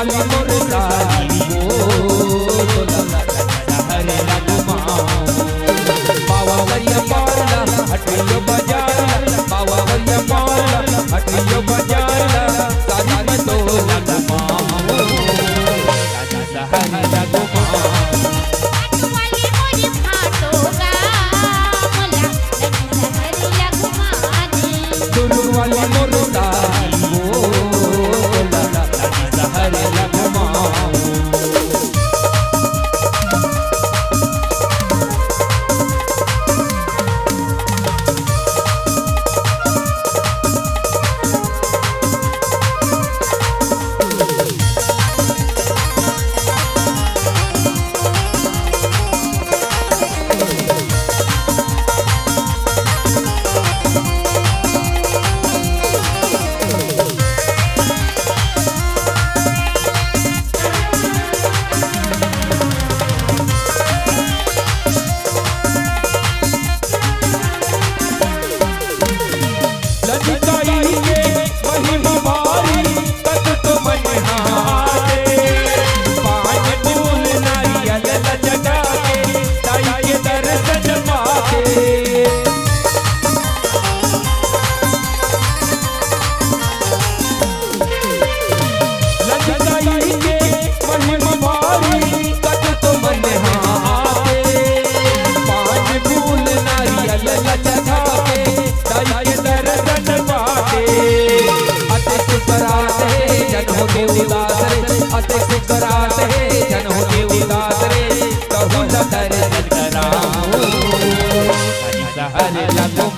वाली मोर सारी वो हरे लगमा बावा वरिया पारला हटियो बाजार बावा वरिया पारला हटियो बाजार सारी में तो लगमा हरे लगमा वाली मोर सारी वो हरे लगमा हरे लगमा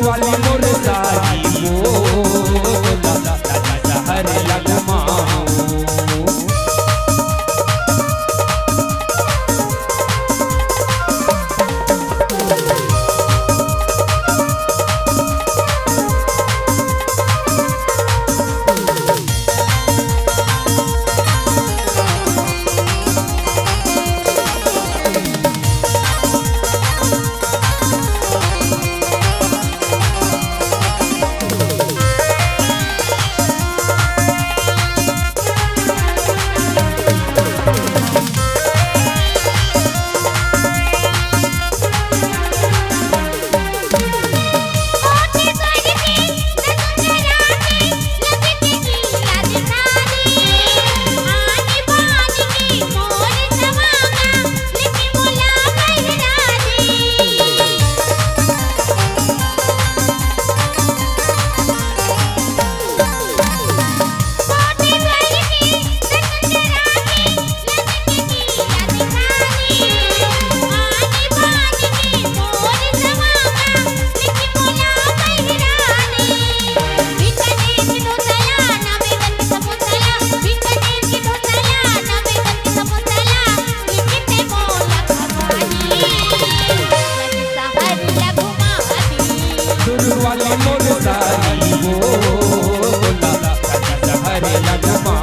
वाली मोर सारी वो हरे लगमा वाली मोर सारी वो हरे लगमा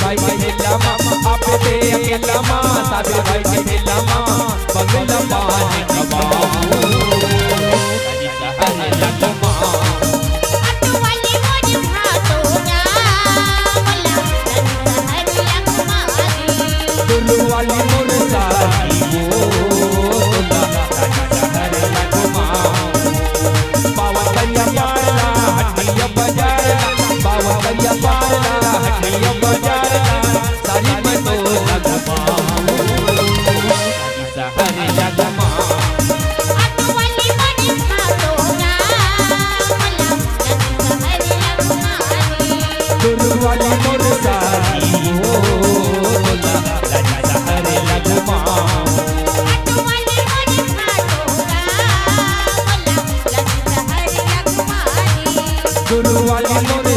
भाई अकेला माँ साबे भाई के लमा बगला पान कबाऊ ताजी सहर लगमा अटवाली मोर भातोगा मला सहर लगमारी दुलवाली मोर साली वो ताजी सहर लगमा बावा करिया पारला हटिया बाजार बावा करिया पारला हटिया बाजार सारी में तो लगमा ताजी सहर लगमा अटवाली मोर भातोगा मला सहर लगमारी दुलवाली मोर साली वो ताजी सहर लगमा अटवाली मोर भातोगा मला सहर लगमारी दुलवाली मोर